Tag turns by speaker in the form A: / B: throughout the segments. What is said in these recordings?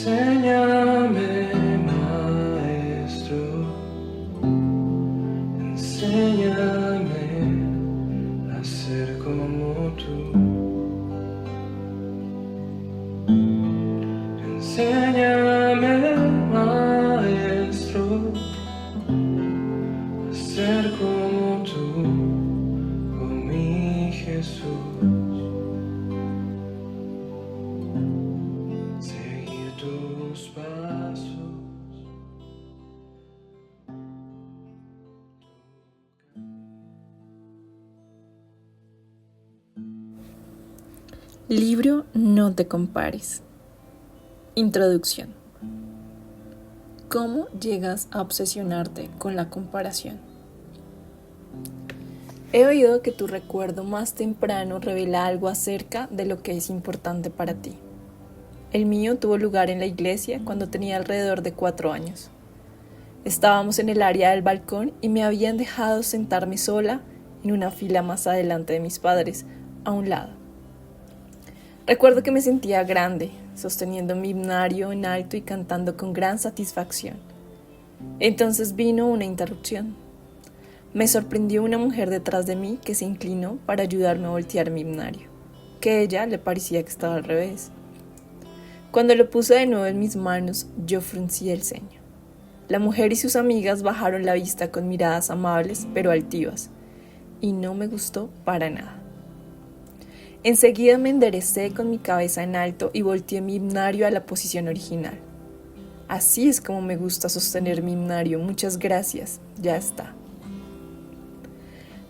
A: Enséñame, Maestro, enséñame a ser como tú. Enséñame, Maestro, a ser como tú, oh mi Jesús. Seguir tus pasos.
B: Libro No te compares. Introducción. ¿Cómo llegas a obsesionarte con la comparación? He oído que tu recuerdo más temprano revela algo acerca de lo que es importante para ti. El mío tuvo lugar en la iglesia cuando tenía alrededor de 4 años. Estábamos en el área del balcón y me habían dejado sentarme sola en una fila más adelante de mis padres, a un lado. Recuerdo que me sentía grande, sosteniendo mi himnario en alto y cantando con gran satisfacción. Entonces vino una interrupción. Me sorprendió una mujer detrás de mí que se inclinó para ayudarme a voltear mi himnario, que a ella le parecía que estaba al revés. Cuando lo puse de nuevo en mis manos, yo fruncí el ceño. La mujer y sus amigas bajaron la vista con miradas amables pero altivas, y no me gustó para nada. Enseguida me enderecé con mi cabeza en alto y volteé mi himnario a la posición original. Así es como me gusta sostener mi himnario, muchas gracias, ya está.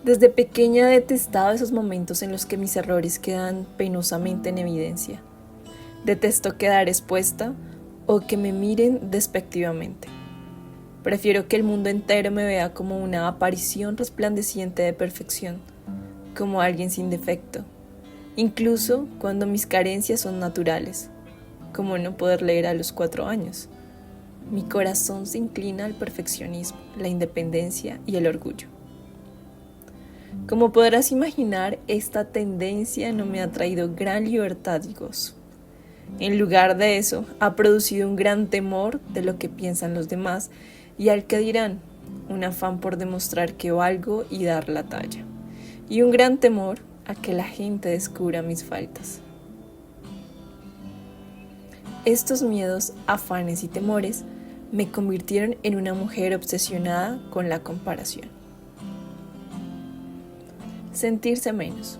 B: Desde pequeña he detestado esos momentos en los que mis errores quedan penosamente en evidencia. Detesto quedar expuesta o que me miren despectivamente. Prefiero que el mundo entero me vea como una aparición resplandeciente de perfección, como alguien sin defecto. Incluso cuando mis carencias son naturales, como no poder leer a los 4 años. Mi corazón se inclina al perfeccionismo, la independencia y el orgullo. Como podrás imaginar, esta tendencia no me ha traído gran libertad y gozo. En lugar de eso, ha producido un gran temor de lo que piensan los demás y al que dirán, un afán por demostrar que valgo y dar la talla, y un gran temor a que la gente descubra mis faltas. Estos miedos, afanes y temores me convirtieron en una mujer obsesionada con la comparación. Sentirse menos.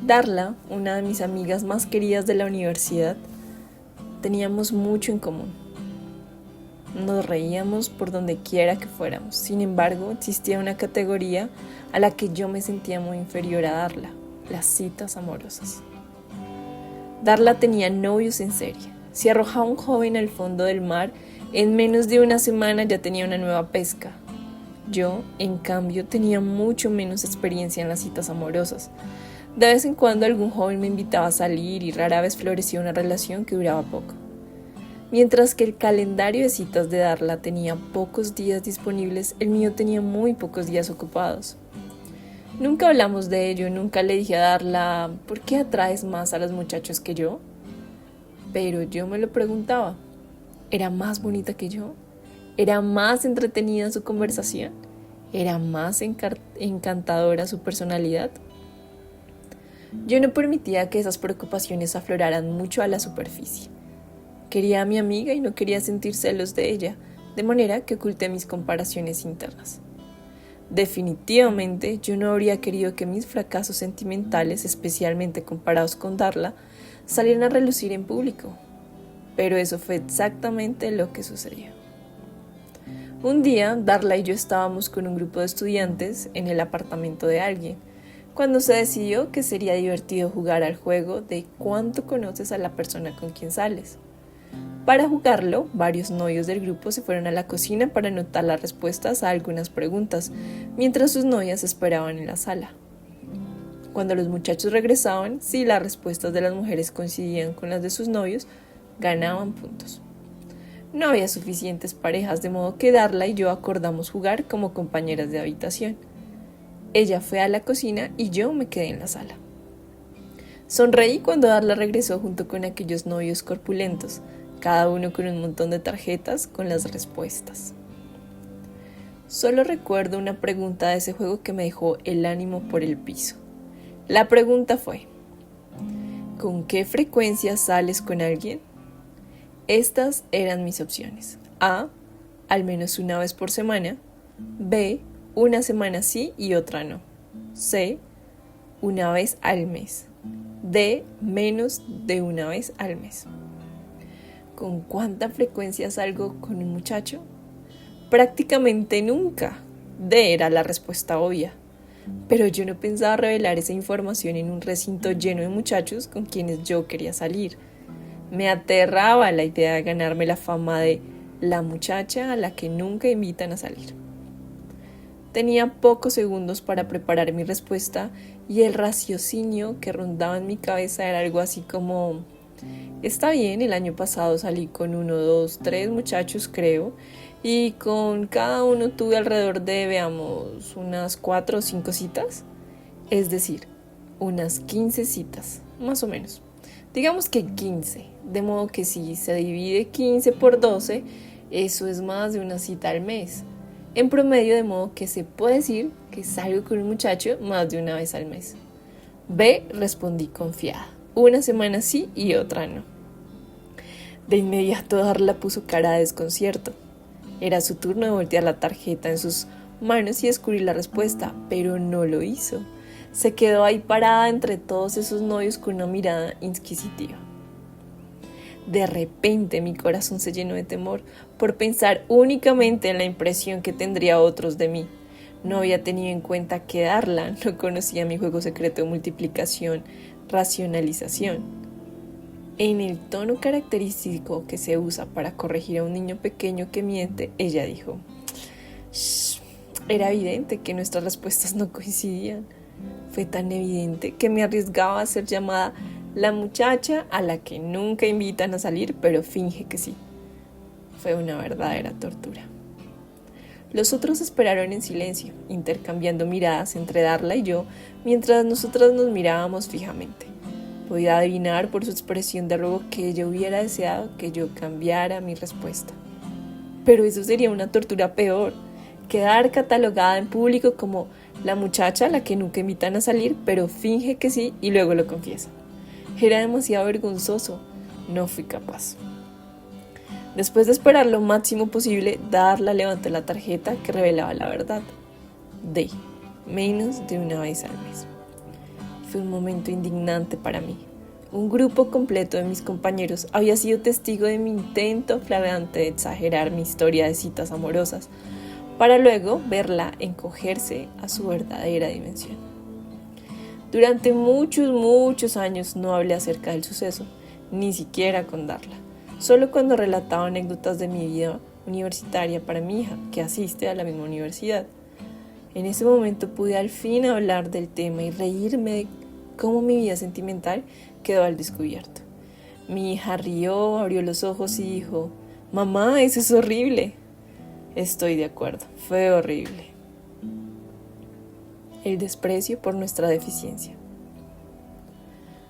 B: Darla, una de mis amigas más queridas de la universidad, teníamos mucho en común. Nos reíamos por donde quiera que fuéramos. Sin embargo, existía una categoría a la que yo me sentía muy inferior a Darla: las citas amorosas. Darla tenía novios en serie. Si arrojaba un joven al fondo del mar, en menos de una semana ya tenía una nueva pesca. Yo, en cambio, tenía mucho menos experiencia en las citas amorosas. De vez en cuando algún joven me invitaba a salir y rara vez florecía una relación que duraba poco. Mientras que el calendario de citas de Darla tenía pocos días disponibles, el mío tenía muy pocos días ocupados. Nunca hablamos de ello, nunca le dije a Darla, ¿por qué atraes más a los muchachos que yo? Pero yo me lo preguntaba, ¿era más bonita que yo? ¿Era más entretenida su conversación? ¿Era más encantadora su personalidad? Yo no permitía que esas preocupaciones afloraran mucho a la superficie. Quería a mi amiga y no quería sentir celos de ella, de manera que oculté mis comparaciones internas. Definitivamente, yo no habría querido que mis fracasos sentimentales, especialmente comparados con Darla, salieran a relucir en público. Pero eso fue exactamente lo que sucedió. Un día, Darla y yo estábamos con un grupo de estudiantes en el apartamento de alguien, cuando se decidió que sería divertido jugar al juego de cuánto conoces a la persona con quien sales. Para jugarlo, varios novios del grupo se fueron a la cocina para anotar las respuestas a algunas preguntas, mientras sus novias esperaban en la sala. Cuando los muchachos regresaban, si las respuestas de las mujeres coincidían con las de sus novios, ganaban puntos. No había suficientes parejas, de modo que Darla y yo acordamos jugar como compañeras de habitación. Ella fue a la cocina y yo me quedé en la sala. Sonreí cuando Darla regresó junto con aquellos novios corpulentos, cada uno con un montón de tarjetas con las respuestas. Solo recuerdo una pregunta de ese juego que me dejó el ánimo por el piso. La pregunta fue: ¿con qué frecuencia sales con alguien? Estas eran mis opciones. A, al menos una vez por semana. B, una semana sí y otra no. C, una vez al mes. D, menos de una vez al mes. ¿Con cuánta frecuencia salgo con un muchacho? Prácticamente nunca. D era la respuesta obvia. Pero yo no pensaba revelar esa información en un recinto lleno de muchachos con quienes yo quería salir. Me aterraba la idea de ganarme la fama de la muchacha a la que nunca invitan a salir. Tenía pocos segundos para preparar mi respuesta y el raciocinio que rondaba en mi cabeza era algo así como: está bien, el año pasado salí con 1, 2, 3 muchachos creo, y con cada uno tuve alrededor de, veamos, unas 4 o 5 citas, es decir, unas 15 citas, más o menos. Digamos que 15, de modo que si se divide 15 por 12, eso es más de una cita al mes. En promedio, de modo que se puede decir que salgo con un muchacho más de una vez al mes. B, respondí confiada. Una semana sí y otra no. De inmediato Darla puso cara de desconcierto. Era su turno de voltear la tarjeta en sus manos y descubrir la respuesta, pero no lo hizo. Se quedó ahí parada entre todos esos novios con una mirada inquisitiva. De repente mi corazón se llenó de temor por pensar únicamente en la impresión que tendría otros de mí. No había tenido en cuenta que Darla no conocía mi juego secreto de multiplicación, racionalización. En el tono característico que se usa para corregir a un niño pequeño que miente, ella dijo: "Shh". Era evidente que nuestras respuestas no coincidían. Fue tan evidente que me arriesgaba a ser llamada la muchacha a la que nunca invitan a salir, pero finge que sí. Fue una verdadera tortura. Los otros esperaron en silencio, intercambiando miradas entre Darla y yo, mientras nosotras nos mirábamos fijamente. Podía adivinar por su expresión de robo que ella hubiera deseado que yo cambiara mi respuesta. Pero eso sería una tortura peor: quedar catalogada en público como la muchacha a la que nunca invitan a salir, pero finge que sí y luego lo confiesa. Era demasiado vergonzoso. No fui capaz. Después de esperar lo máximo posible, Darla levantó la tarjeta que revelaba la verdad. D, menos de una vez al mes. Fue un momento indignante para mí. Un grupo completo de mis compañeros había sido testigo de mi intento flagrante de exagerar mi historia de citas amorosas, para luego verla encogerse a su verdadera dimensión. Durante muchos años no hablé acerca del suceso, ni siquiera con Darla, solo cuando relataba anécdotas de mi vida universitaria para mi hija, que asiste a la misma universidad. En ese momento pude al fin hablar del tema y reírme de cómo mi vida sentimental quedó al descubierto. Mi hija rió, abrió los ojos y dijo: «Mamá, eso es horrible». Estoy de acuerdo, fue horrible. El desprecio por nuestra deficiencia.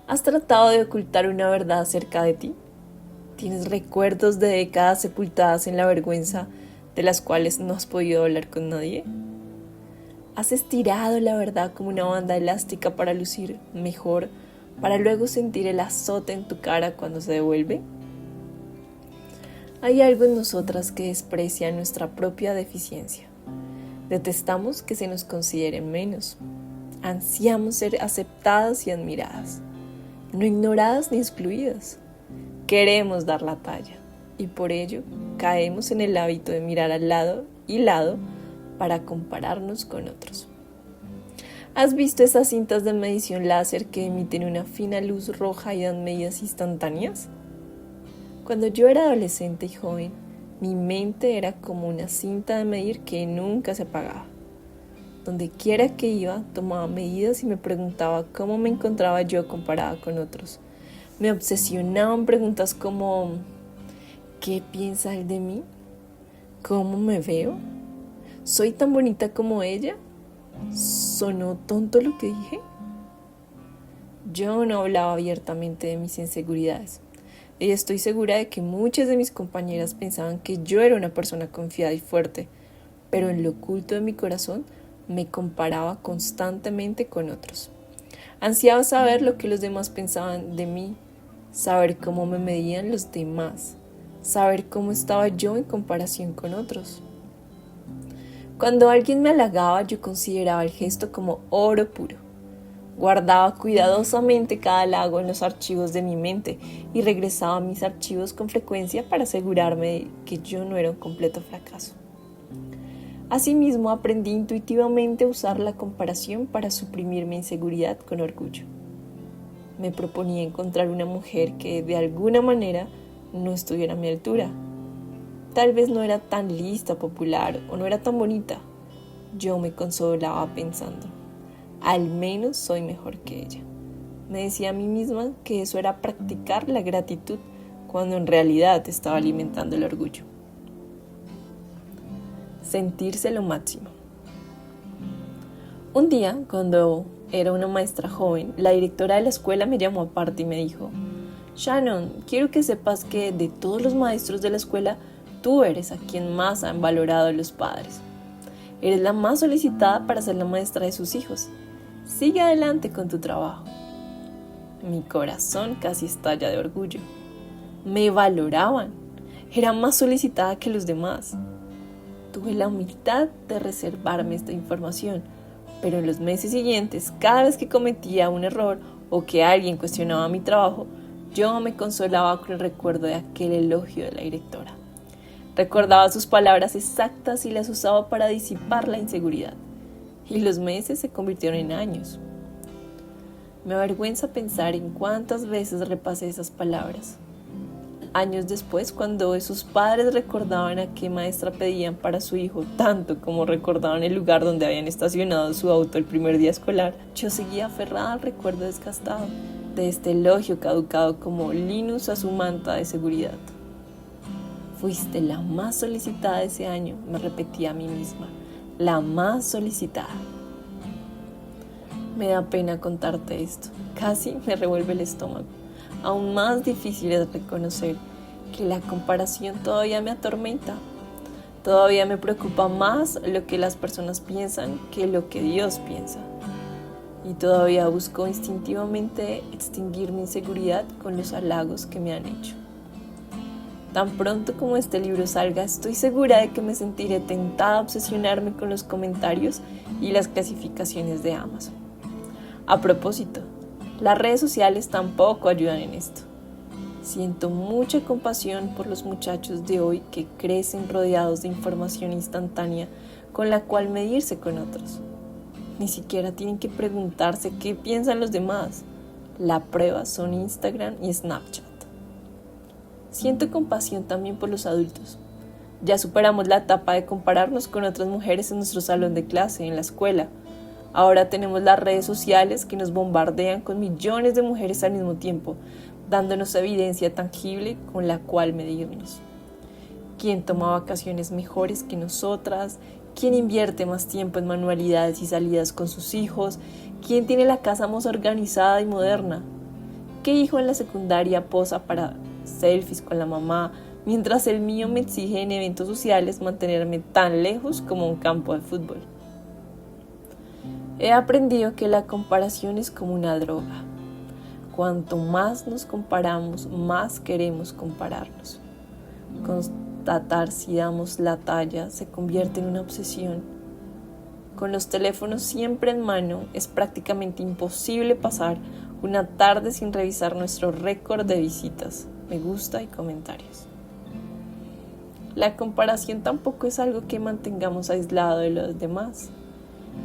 B: ¿Has tratado de ocultar una verdad acerca de ti? ¿Tienes recuerdos de décadas sepultadas en la vergüenza de las cuales no has podido hablar con nadie? ¿Has estirado la verdad como una banda elástica para lucir mejor, para luego sentir el azote en tu cara cuando se devuelve? Hay algo en nosotras que desprecia nuestra propia deficiencia. Detestamos que se nos considere menos. Ansiamos ser aceptadas y admiradas, no ignoradas ni excluidas. Queremos dar la talla y por ello caemos en el hábito de mirar al lado y lado para compararnos con otros. ¿Has visto esas cintas de medición láser que emiten una fina luz roja y dan medidas instantáneas? Cuando yo era adolescente y joven, mi mente era como una cinta de medir que nunca se apagaba. Donde quiera que iba, tomaba medidas y me preguntaba cómo me encontraba yo comparada con otros. Me obsesionaban preguntas como: ¿qué piensa él de mí? ¿Cómo me veo? ¿Soy tan bonita como ella? ¿Sonó tonto lo que dije? Yo no hablaba abiertamente de mis inseguridades. Y estoy segura de que muchas de mis compañeras pensaban que yo era una persona confiada y fuerte, pero en lo oculto de mi corazón me comparaba constantemente con otros. Ansiaba saber lo que los demás pensaban de mí, saber cómo me medían los demás, saber cómo estaba yo en comparación con otros. Cuando alguien me halagaba, yo consideraba el gesto como oro puro. Guardaba cuidadosamente cada halago en los archivos de mi mente y regresaba a mis archivos con frecuencia para asegurarme de que yo no era un completo fracaso. Asimismo, aprendí intuitivamente a usar la comparación para suprimir mi inseguridad con orgullo. Me proponía encontrar una mujer que de alguna manera no estuviera a mi altura. Tal vez no era tan lista, popular o no era tan bonita. Yo me consolaba pensando, al menos soy mejor que ella. Me decía a mí misma que eso era practicar la gratitud cuando en realidad estaba alimentando el orgullo. Sentirse lo máximo. Un día, cuando era una maestra joven, la directora de la escuela me llamó aparte y me dijo: Shannon, quiero que sepas que de todos los maestros de la escuela, tú eres a quien más han valorado los padres. Eres la más solicitada para ser la maestra de sus hijos. Sigue adelante con tu trabajo. Mi corazón casi estalla de orgullo. Me valoraban. Era más solicitada que los demás. Tuve la humildad de reservarme esta información, pero en los meses siguientes, cada vez que cometía un error o que alguien cuestionaba mi trabajo, yo me consolaba con el recuerdo de aquel elogio de la directora. Recordaba sus palabras exactas y las usaba para disipar la inseguridad. Y los meses se convirtieron en años. Me avergüenza pensar en cuántas veces repasé esas palabras. Años después, cuando esos padres recordaban a qué maestra pedían para su hijo, tanto como recordaban el lugar donde habían estacionado su auto el primer día escolar, yo seguía aferrada al recuerdo desgastado de este elogio caducado como Linus a su manta de seguridad. Fuiste la más solicitada de ese año, me repetía a mí misma. La más solicitada. Me da pena contarte esto. Casi me revuelve el estómago. Aún más difícil es reconocer que la comparación todavía me atormenta. Todavía me preocupa más lo que las personas piensan que lo que Dios piensa. Y todavía busco instintivamente extinguir mi inseguridad con los halagos que me han hecho. Tan pronto como este libro salga, estoy segura de que me sentiré tentada a obsesionarme con los comentarios y las clasificaciones de Amazon. A propósito, las redes sociales tampoco ayudan en esto. Siento mucha compasión por los muchachos de hoy que crecen rodeados de información instantánea con la cual medirse con otros. Ni siquiera tienen que preguntarse qué piensan los demás. La prueba son Instagram y Snapchat. Siento compasión también por los adultos. Ya superamos la etapa de compararnos con otras mujeres en nuestro salón de clase, en la escuela. Ahora tenemos las redes sociales que nos bombardean con millones de mujeres al mismo tiempo, dándonos evidencia tangible con la cual medirnos. ¿Quién toma vacaciones mejores que nosotras? ¿Quién invierte más tiempo en manualidades y salidas con sus hijos? ¿Quién tiene la casa más organizada y moderna? ¿Qué hijo en la secundaria posa para selfies con la mamá, mientras el mío me exige en eventos sociales mantenerme tan lejos como un campo de fútbol? He aprendido que la comparación es como una droga. Cuanto más nos comparamos, más queremos compararnos. Constatar si damos la talla se convierte en una obsesión. Con los teléfonos siempre en mano, es prácticamente imposible pasar una tarde sin revisar nuestro récord de visitas, me gusta y comentarios. La comparación tampoco es algo que mantengamos aislado de los demás.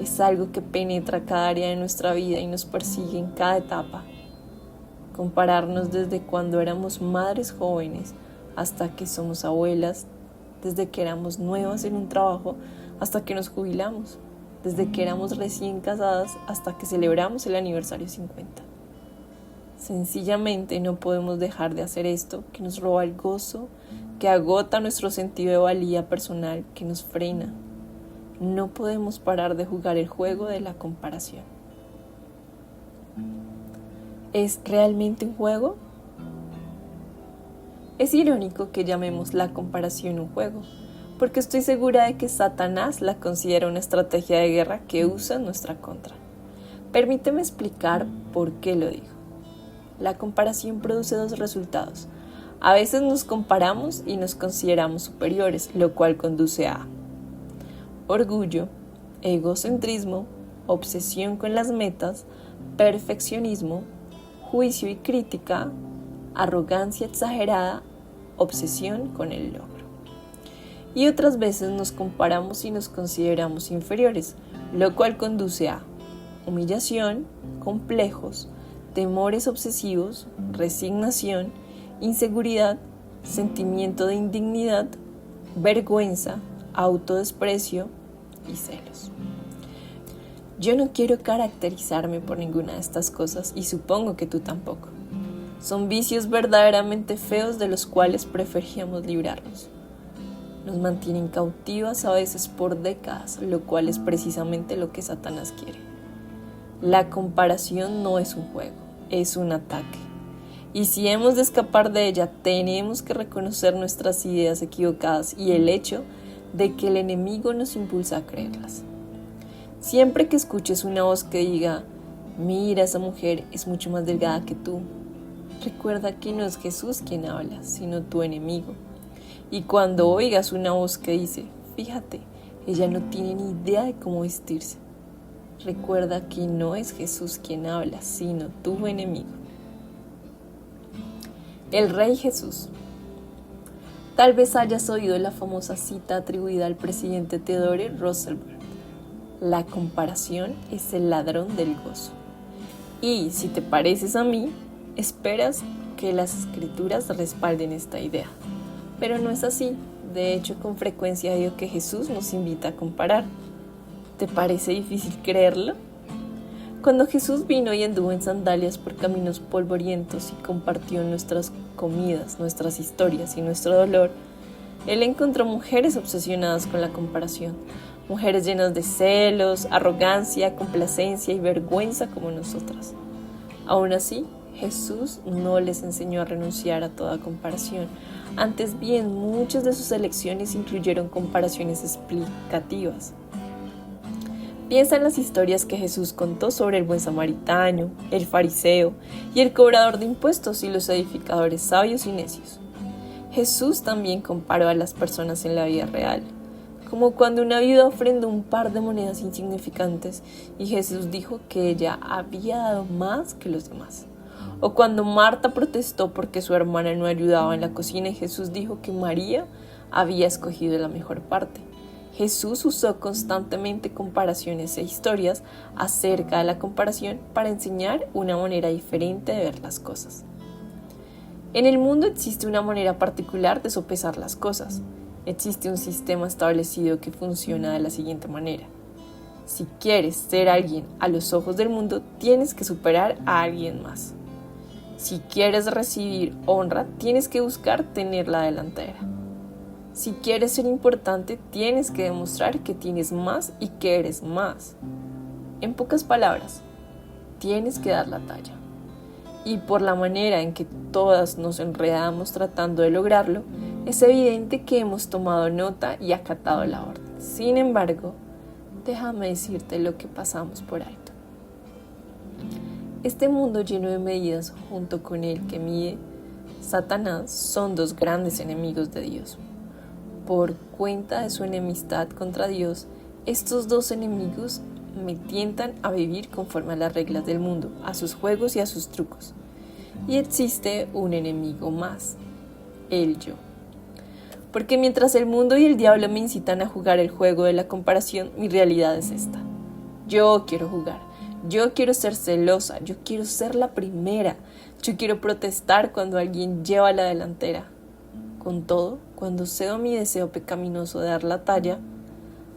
B: Es algo que penetra cada área de nuestra vida y nos persigue en cada etapa. Compararnos desde cuando éramos madres jóvenes hasta que somos abuelas, desde que éramos nuevas en un trabajo hasta que nos jubilamos, desde que éramos recién casadas hasta que celebramos el aniversario 50. Sencillamente no podemos dejar de hacer esto que nos roba el gozo, que agota nuestro sentido de valía personal, que nos frena. No podemos parar de jugar el juego de la comparación. ¿Es realmente un juego? Es irónico que llamemos la comparación un juego, porque estoy segura de que Satanás la considera una estrategia de guerra que usa en nuestra contra. Permíteme explicar por qué lo digo. La comparación produce dos resultados. A veces nos comparamos y nos consideramos superiores, lo cual conduce a orgullo, egocentrismo, obsesión con las metas, perfeccionismo, juicio y crítica, arrogancia exagerada, obsesión con el logro. Y otras veces nos comparamos y nos consideramos inferiores, lo cual conduce a humillación, complejos, temores obsesivos, resignación, inseguridad, sentimiento de indignidad, vergüenza, autodesprecio y celos. Yo no quiero caracterizarme por ninguna de estas cosas y supongo que tú tampoco. Son vicios verdaderamente feos de los cuales preferíamos librarnos. Nos mantienen cautivas a veces por décadas, lo cual es precisamente lo que Satanás quiere. La comparación no es un juego, es un ataque. Y si hemos de escapar de ella, tenemos que reconocer nuestras ideas equivocadas y el hecho de que el enemigo nos impulsa a creerlas. Siempre que escuches una voz que diga, mira, esa mujer es mucho más delgada que tú, recuerda que no es Jesús quien habla, sino tu enemigo. Y cuando oigas una voz que dice, fíjate, ella no tiene ni idea de cómo vestirse, recuerda que no es Jesús quien habla, sino tu enemigo. El Rey Jesús. Tal vez hayas oído la famosa cita atribuida al presidente Theodore Roosevelt. La comparación es el ladrón del gozo. Y si te pareces a mí, esperas que las escrituras respalden esta idea. Pero no es así. De hecho, con frecuencia digo que Jesús nos invita a comparar. ¿Te parece difícil creerlo? Cuando Jesús vino y anduvo en sandalias por caminos polvorientos y compartió nuestras comidas, nuestras historias y nuestro dolor, Él encontró mujeres obsesionadas con la comparación, mujeres llenas de celos, arrogancia, complacencia y vergüenza como nosotras. Aún así, Jesús no les enseñó a renunciar a toda comparación. Antes bien, muchas de sus elecciones incluyeron comparaciones explicativas. Piensa en las historias que Jesús contó sobre el buen samaritano, el fariseo y el cobrador de impuestos y los edificadores sabios y necios. Jesús también comparó a las personas en la vida real, como cuando una viuda ofrendó un par de monedas insignificantes y Jesús dijo que ella había dado más que los demás. O cuando Marta protestó porque su hermana no ayudaba en la cocina y Jesús dijo que María había escogido la mejor parte. Jesús usó constantemente comparaciones e historias acerca de la comparación para enseñar una manera diferente de ver las cosas. En el mundo existe una manera particular de sopesar las cosas. Existe un sistema establecido que funciona de la siguiente manera. Si quieres ser alguien a los ojos del mundo, tienes que superar a alguien más. Si quieres recibir honra, tienes que buscar tener la delantera. Si quieres ser importante, tienes que demostrar que tienes más y que eres más. En pocas palabras, tienes que dar la talla. Y por la manera en que todas nos enredamos tratando de lograrlo, es evidente que hemos tomado nota y acatado la orden. Sin embargo, déjame decirte lo que pasamos por alto. Este mundo lleno de medidas junto con el que mide Satanás son dos grandes enemigos de Dios. Por cuenta de su enemistad contra Dios, estos dos enemigos me tientan a vivir conforme a las reglas del mundo, a sus juegos y a sus trucos. Y existe un enemigo más, el yo. Porque mientras el mundo y el diablo me incitan a jugar el juego de la comparación, mi realidad es esta. Yo quiero jugar, yo quiero ser celosa, yo quiero ser la primera, yo quiero protestar cuando alguien lleva la delantera. Con todo, cuando cedo mi deseo pecaminoso de dar la talla,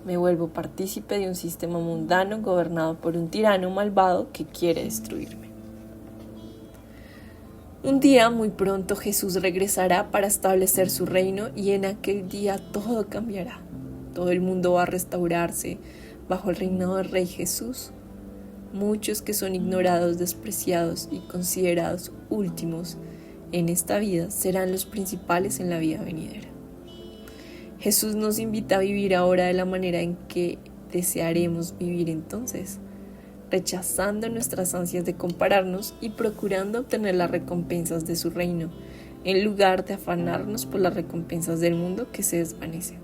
B: me vuelvo partícipe de un sistema mundano gobernado por un tirano malvado que quiere destruirme. Un día muy pronto Jesús regresará para establecer su reino y en aquel día todo cambiará. Todo el mundo va a restaurarse bajo el reinado del Rey Jesús. muchos que son ignorados, despreciados y considerados últimos en esta vida serán los principales en la vida venidera. Jesús nos invita a vivir ahora de la manera en que desearemos vivir entonces, rechazando nuestras ansias de compararnos y procurando obtener las recompensas de su reino, en lugar de afanarnos por las recompensas del mundo que se desvanecen.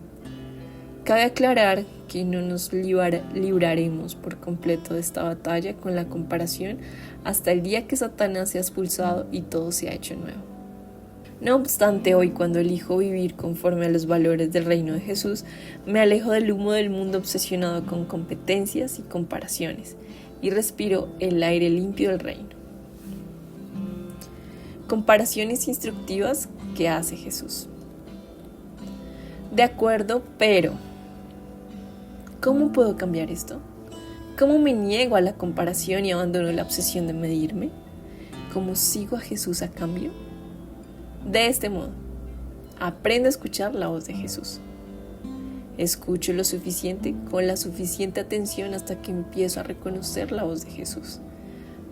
B: Cabe aclarar que no nos libraremos por completo de esta batalla con la comparación hasta el día que Satanás sea expulsado y todo sea hecho nuevo. No obstante, hoy cuando elijo vivir conforme a los valores del reino de Jesús, me alejo del humo del mundo obsesionado con competencias y comparaciones y respiro el aire limpio del reino. Comparaciones instructivas que hace Jesús. De acuerdo, pero ¿cómo puedo cambiar esto? ¿Cómo me niego a la comparación y abandono la obsesión de medirme? ¿Cómo sigo a Jesús a cambio? De este modo, aprendo a escuchar la voz de Jesús. Escucho lo suficiente con la suficiente atención hasta que empiezo a reconocer la voz de Jesús.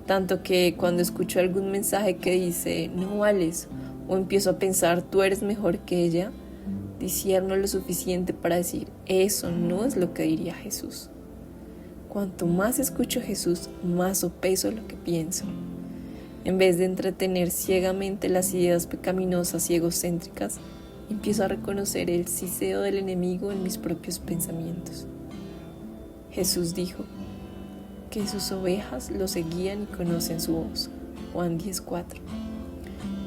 B: Tanto que cuando escucho algún mensaje que dice no vales o empiezo a pensar tú eres mejor que ella, discierno lo suficiente para decir eso no es lo que diría Jesús. Cuanto más escucho a Jesús, más sopeso lo que pienso. En vez de entretener ciegamente las ideas pecaminosas y egocéntricas, empiezo a reconocer el siseo del enemigo en mis propios pensamientos. Jesús dijo que sus ovejas lo seguían y conocen su voz. Juan 10:4.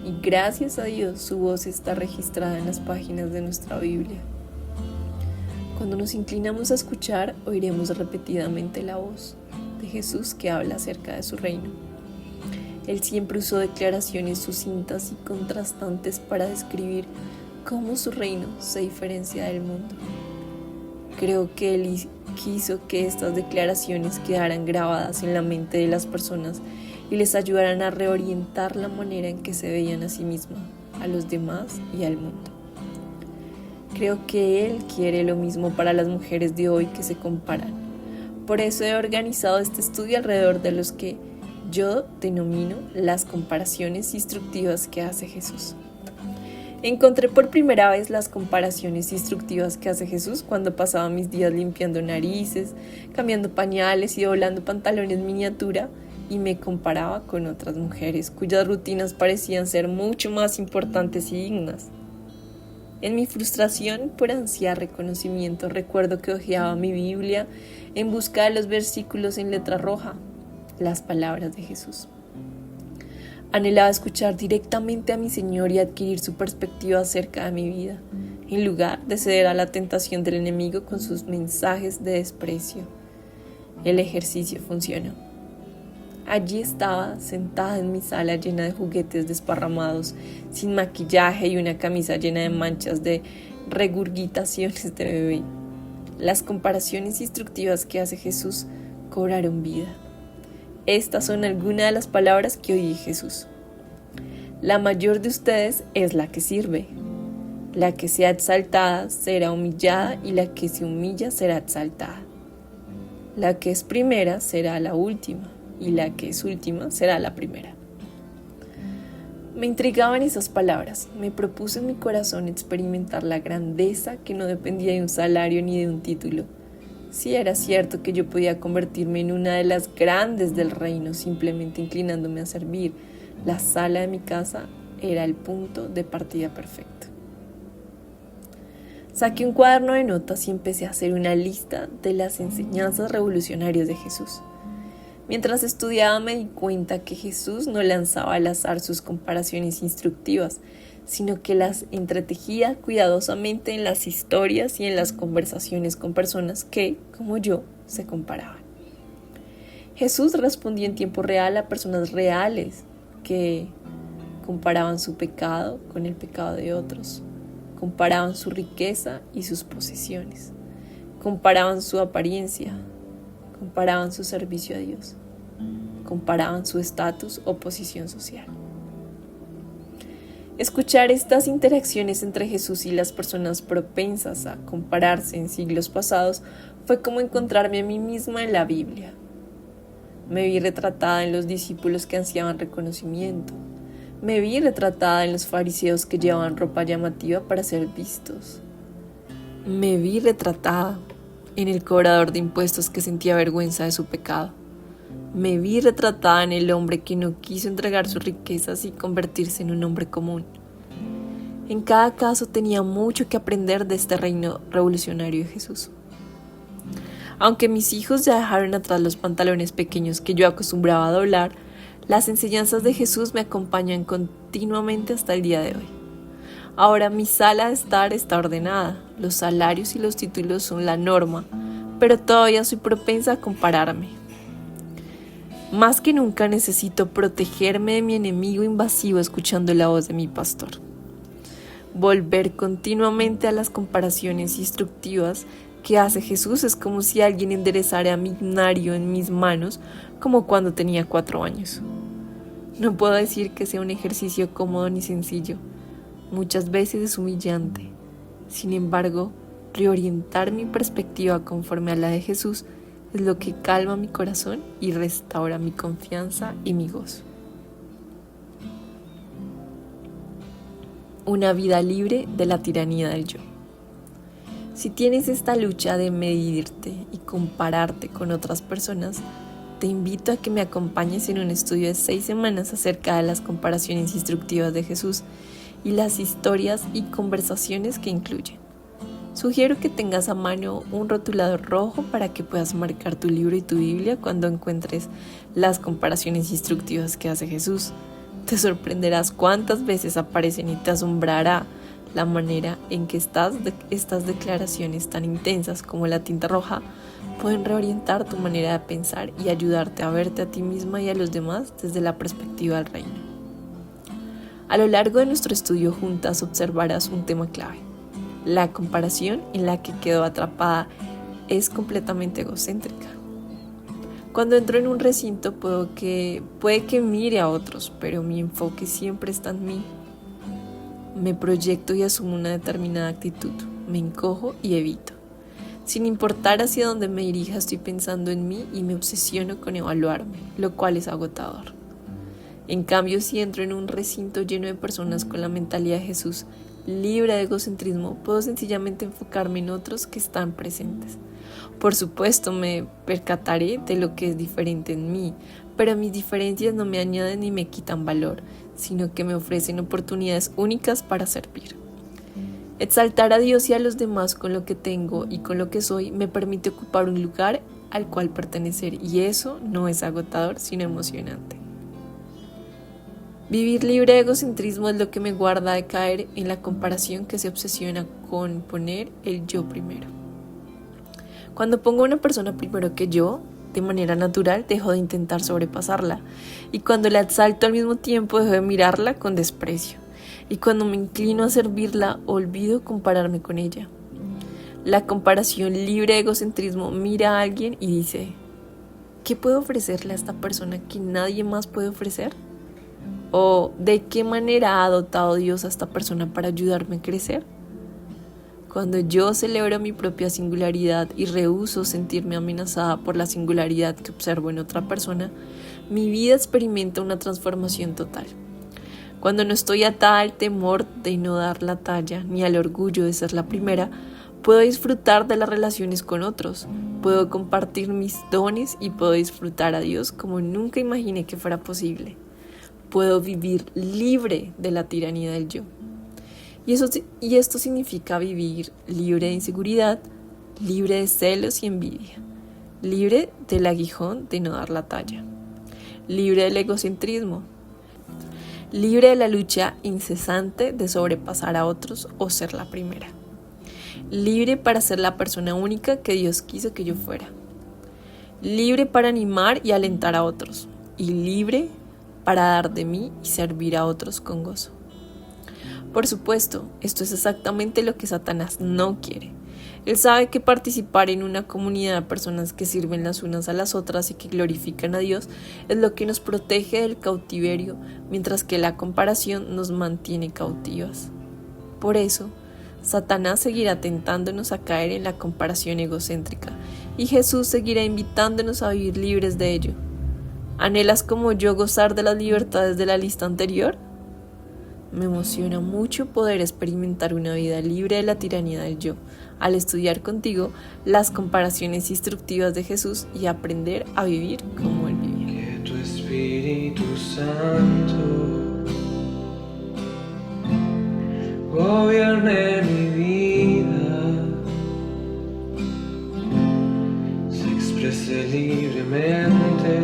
B: Y gracias a Dios su voz está registrada en las páginas de nuestra Biblia. Cuando nos inclinamos a escuchar, oiremos repetidamente la voz de Jesús que habla acerca de su reino. Él siempre usó declaraciones sucintas y contrastantes para describir cómo su reino se diferencia del mundo. Creo que Él quiso que estas declaraciones quedaran grabadas en la mente de las personas y les ayudaran a reorientar la manera en que se veían a sí mismas, a los demás y al mundo. Creo que Él quiere lo mismo para las mujeres de hoy que se comparan. Por eso he organizado este estudio alrededor de los que yo denomino las comparaciones instructivas que hace Jesús. Encontré por primera vez las comparaciones instructivas que hace Jesús cuando pasaba mis días limpiando narices, cambiando pañales y doblando pantalones miniatura y me comparaba con otras mujeres cuyas rutinas parecían ser mucho más importantes y dignas. En mi frustración por ansiar reconocimiento recuerdo que hojeaba mi Biblia en busca de los versículos en letra roja, las palabras de Jesús. Anhelaba escuchar directamente a mi Señor y adquirir su perspectiva acerca de mi vida, en lugar de ceder a la tentación del enemigo con sus mensajes de desprecio. El ejercicio funcionó. Allí estaba, sentada en mi sala llena de juguetes desparramados, sin maquillaje y una camisa llena de manchas de regurgitaciones de bebé. Las comparaciones instructivas que hace Jesús cobraron vida. Estas son algunas de las palabras que oí de Jesús. La mayor de ustedes es la que sirve. La que sea exaltada será humillada y la que se humilla será exaltada. La que es primera será la última y la que es última será la primera. Me intrigaban esas palabras. Me propuse en mi corazón experimentar la grandeza que no dependía de un salario ni de un título. Sí era cierto que yo podía convertirme en una de las grandes del reino simplemente inclinándome a servir. La sala de mi casa era el punto de partida perfecto. Saqué un cuaderno de notas y empecé a hacer una lista de las enseñanzas revolucionarias de Jesús. Mientras estudiaba me di cuenta que Jesús no lanzaba al azar sus comparaciones instructivas, sino que las entretejía cuidadosamente en las historias y en las conversaciones con personas que, como yo, se comparaban. Jesús respondía en tiempo real a personas reales que comparaban su pecado con el pecado de otros, comparaban su riqueza y sus posesiones, comparaban su apariencia, comparaban su servicio a Dios, comparaban su estatus o posición social. Escuchar estas interacciones entre Jesús y las personas propensas a compararse en siglos pasados fue como encontrarme a mí misma en la Biblia. Me vi retratada en los discípulos que ansiaban reconocimiento. Me vi retratada en los fariseos que llevaban ropa llamativa para ser vistos. Me vi retratada en el cobrador de impuestos que sentía vergüenza de su pecado. Me vi retratada en el hombre que no quiso entregar sus riquezas y convertirse en un hombre común. En cada caso tenía mucho que aprender de este reino revolucionario de Jesús. Aunque mis hijos ya dejaron atrás los pantalones pequeños que yo acostumbraba a doblar, las enseñanzas de Jesús me acompañan continuamente hasta el día de hoy. Ahora mi sala de estar está ordenada, los salarios y los títulos son la norma, pero todavía soy propensa a compararme. Más que nunca necesito protegerme de mi enemigo invasivo escuchando la voz de mi pastor. Volver continuamente a las comparaciones instructivas que hace Jesús es como si alguien enderezara mi nario en mis manos como cuando tenía 4 años. No puedo decir que sea un ejercicio cómodo ni sencillo. Muchas veces es humillante. Sin embargo, reorientar mi perspectiva conforme a la de Jesús es lo que calma mi corazón y restaura mi confianza y mi gozo. Una vida libre de la tiranía del yo. Si tienes esta lucha de medirte y compararte con otras personas, te invito a que me acompañes en un estudio de 6 semanas acerca de las comparaciones instructivas de Jesús y las historias y conversaciones que incluyen. Sugiero que tengas a mano un rotulador rojo para que puedas marcar tu libro y tu Biblia cuando encuentres las comparaciones instructivas que hace Jesús. Te sorprenderás cuántas veces aparecen y te asombrará la manera en que estas declaraciones tan intensas como la tinta roja pueden reorientar tu manera de pensar y ayudarte a verte a ti misma y a los demás desde la perspectiva del reino. A lo largo de nuestro estudio juntas observarás un tema clave. La comparación en la que quedo atrapada es completamente egocéntrica. Cuando entro en un recinto puede que mire a otros, pero mi enfoque siempre está en mí. Me proyecto y asumo una determinada actitud, me encojo y evito. Sin importar hacia dónde me dirija, estoy pensando en mí y me obsesiono con evaluarme, lo cual es agotador. En cambio, si entro en un recinto lleno de personas con la mentalidad de Jesús, libre de egocentrismo, puedo sencillamente enfocarme en otros que están presentes. Por supuesto, me percataré de lo que es diferente en mí, pero mis diferencias no me añaden ni me quitan valor, sino que me ofrecen oportunidades únicas para servir. Exaltar a Dios y a los demás con lo que tengo y con lo que soy me permite ocupar un lugar al cual pertenecer, y eso no es agotador, sino emocionante. Vivir libre de egocentrismo es lo que me guarda de caer en la comparación que se obsesiona con poner el yo primero. Cuando pongo a una persona primero que yo, de manera natural dejo de intentar sobrepasarla, y cuando la exalto al mismo tiempo dejo de mirarla con desprecio, y cuando me inclino a servirla olvido compararme con ella. La comparación libre de egocentrismo mira a alguien y dice: ¿qué puedo ofrecerle a esta persona que nadie más puede ofrecer? ¿O de qué manera ha dotado Dios a esta persona para ayudarme a crecer? Cuando yo celebro mi propia singularidad y rehúso sentirme amenazada por la singularidad que observo en otra persona, mi vida experimenta una transformación total. Cuando no estoy atada al temor de no dar la talla ni al orgullo de ser la primera, puedo disfrutar de las relaciones con otros, puedo compartir mis dones y puedo disfrutar a Dios como nunca imaginé que fuera posible. Puedo vivir libre de la tiranía del yo. Y esto significa vivir libre de inseguridad, libre de celos y envidia, libre del aguijón de no dar la talla, libre del egocentrismo, libre de la lucha incesante de sobrepasar a otros o ser la primera, libre para ser la persona única que Dios quiso que yo fuera, libre para animar y alentar a otros, y libre para dar de mí y servir a otros con gozo. Por supuesto, esto es exactamente lo que Satanás no quiere. Él sabe que participar en una comunidad de personas que sirven las unas a las otras y que glorifican a Dios es lo que nos protege del cautiverio, mientras que la comparación nos mantiene cautivas. Por eso, Satanás seguirá tentándonos a caer en la comparación egocéntrica y Jesús seguirá invitándonos a vivir libres de ello. ¿Anhelas como yo gozar de las libertades de la lista anterior? Me emociona mucho poder experimentar una vida libre de la tiranía del yo, al estudiar contigo las comparaciones instructivas de Jesús y aprender a vivir como Él vivía.
A: Que tu Espíritu Santo gobierne mi vida, se exprese libremente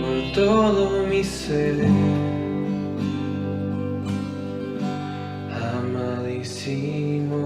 A: por todo mi ser. Amadísimo